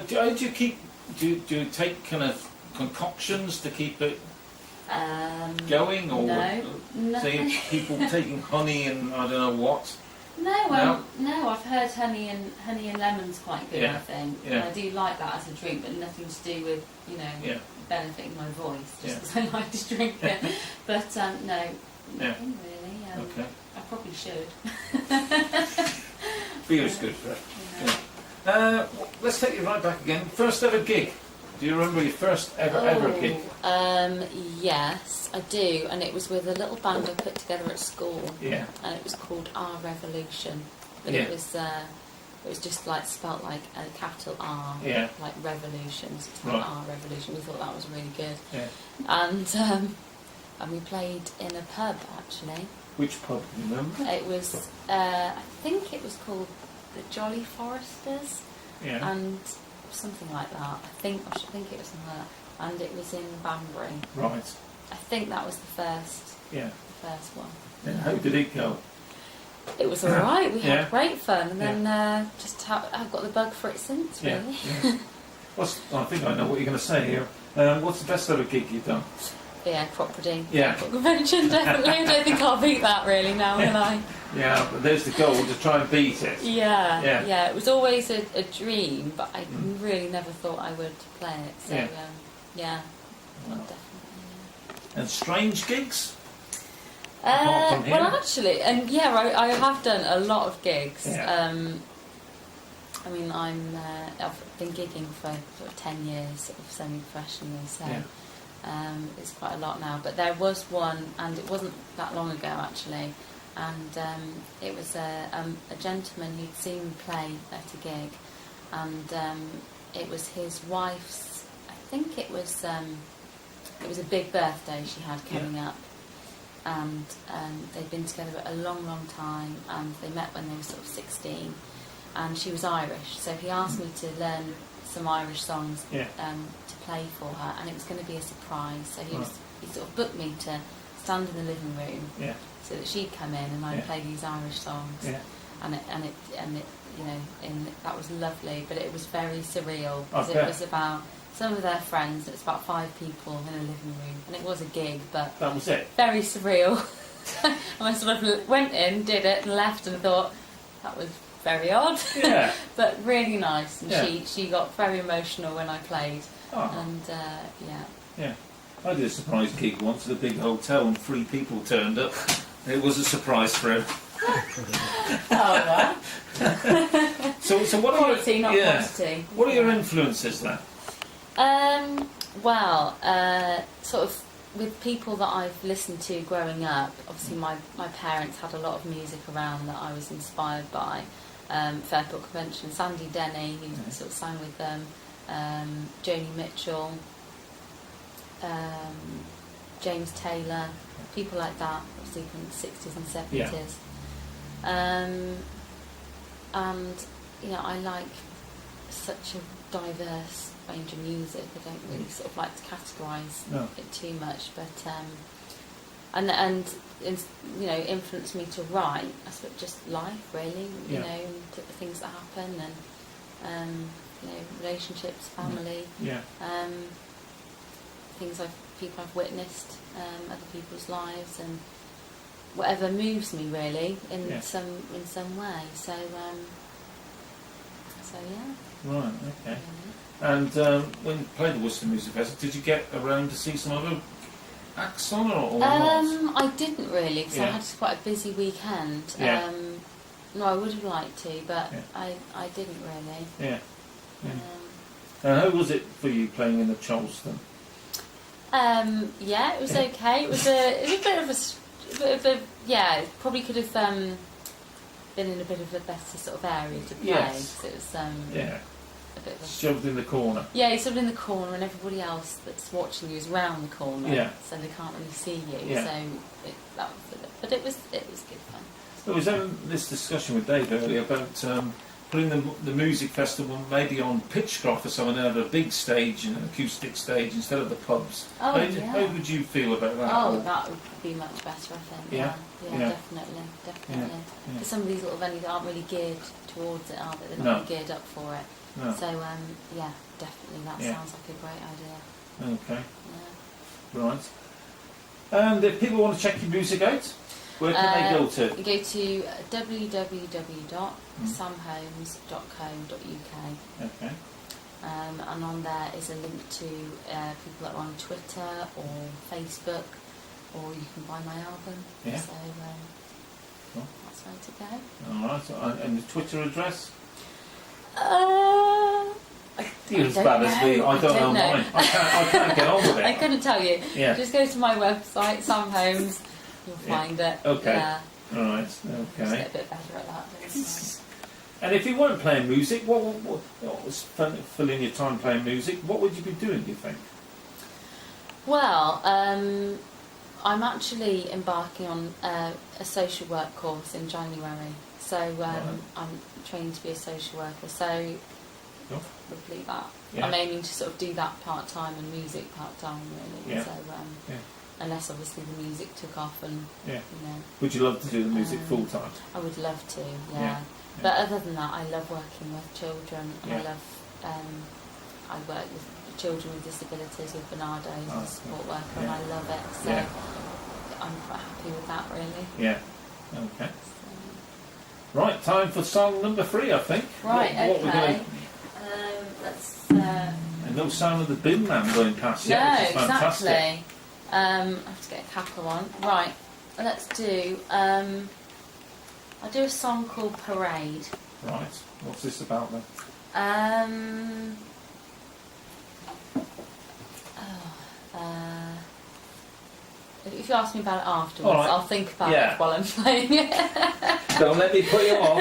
Do you take kind of concoctions to keep it going, or no. say people taking honey and I don't know what? No, I've heard honey and lemon's quite good. Yeah. I think. Yeah. I do like that as a drink, but nothing to do with benefiting my voice. Just because I like to drink it. But no, nothing really. Okay. I probably should. Beer's good for it. Yeah. Let's take you right back again. First ever gig. Do you remember your first ever gig? Yes, I do, and it was with a little band I put together at school. Yeah. And it was called Our Revolution, but it was just like spelt like a capital R, like revolutions. It's like Our Revolution. We thought that was really good. Yeah. And we played in a pub actually. Which pub do you remember? It was, I think it was called the Jolly Foresters. Yeah. And something like that. I should think it was something like that. And it was in Banbury. Right. I think that was the first one. And how did it go? It was alright, we had great fun, and then I've got the bug for it since, really. Yeah. I think I know what you're going to say here. What's the best ever gig you've done? Yeah, crop breeding. Yeah. Convention, definitely. I don't think I'll beat that really now, will I? Yeah, but there's the goal, to try and beat it. Yeah. It was always a dream, but I really never thought I would play it. So, definitely. And strange gigs? Apart from here? Well, actually, and I have done a lot of gigs. Yeah. I mean, I've been gigging for sort of 10 years, sort of semi-professionally, so it's quite a lot now. But there was one, and it wasn't that long ago actually, and it was a gentleman who'd seen me play at a gig, and it was his wife's. I think it was a big birthday she had coming up, and they'd been together a long, long time, and they met when they were sort of 16, and she was Irish, so he asked me to learn some Irish songs to play for her, and it was going to be a surprise. So he sort of booked me to stand in the living room, so that she'd come in and I'd play these Irish songs, and that was lovely, but it was very surreal because it was about some of their friends. It was about 5 people in a living room, and it was a gig, but that was it. Very surreal. And I sort of went in, did it, and left, and thought that was very odd, but really nice. And she got very emotional when I played, and I did a surprise gig once at a big hotel, and 3 people turned up. It was a surprise for him. Oh, well. So what are quality, not quantity. What are your influences then? Sort of with people that I've listened to growing up. Obviously, my parents had a lot of music around that I was inspired by. Fairport Convention, Sandy Denny, who sort of sang with them, Joni Mitchell, James Taylor, people like that, obviously from the 60s and 70s. And I like such a diverse range of music. I don't really sort of like to categorise it too much, but and influenced me to write. I suppose just life, really. The things that happen, and relationships, family. People I've witnessed, other people's lives, and whatever moves me really in some way. So Right. Okay. And when you played the Worcester Music Festival, did you get around to see some other acts on or not? I didn't really, because I had quite a busy weekend. No, I would have liked to, but I didn't really. And how was it for you playing in the Charleston? It was okay. It was a bit of a it probably could have been in a bit of a better sort of area to play. Yes. It was a bit of a shoved in the corner. Yeah, you're sort of in the corner, and everybody else that's watching you is round the corner, so they can't really see you. But it was good fun. There was this discussion with Dave earlier about putting the music festival maybe on Pitchcroft or something, and have a big stage and an acoustic stage instead of the pubs. How would you feel about that? Oh, that would be much better, I think. Yeah, definitely. Because some of these little venues aren't really geared towards it, are they? They're not really geared up for it. No. So yeah, definitely that sounds like a great idea. Okay. Yeah. Right. And if people want to check your music out, where can they go to? You go to www.samhomes.co.uk. Okay. And on there is a link to people that are on Twitter or Facebook, or you can buy my album. Yeah. So Cool. that's where to go. All right. And the Twitter address? You're as bad as me. I don't know mine. I can't get on with it. I couldn't tell you. Yeah. Just go to my website, Sam Holmes. You'll find it. Okay. Yeah. All right. Just Okay. get a bit better at that. Don't I? And if you weren't playing music, what was filling your time playing music? What would you be doing, do you think? Well, I'm actually embarking on a social work course in January. So I'm training to be a social worker. So probably that. Yeah. I'm aiming to sort of do that part-time and music part-time, really. Yeah. So unless obviously the music took off and, you know. Would you love to do the music full-time? I would love to, yeah. Yeah. But other than that, I love working with children. And Yeah. I love, I work with children with disabilities, with Bernardo's as a support worker, and I love it. So I'm quite happy with that, really. Yeah. Okay. Right, time for song number 3, I think. Right, what okay. we're gonna... Let's... And no sound of the bin man going past yet, no, which is fantastic. exactly. I have to get a cackle on. Right, let's do... I'll do a song called Parade. Right, what's this about then? If you ask me about it afterwards, All right. I'll think about it while I'm playing it. Don't let me put you off.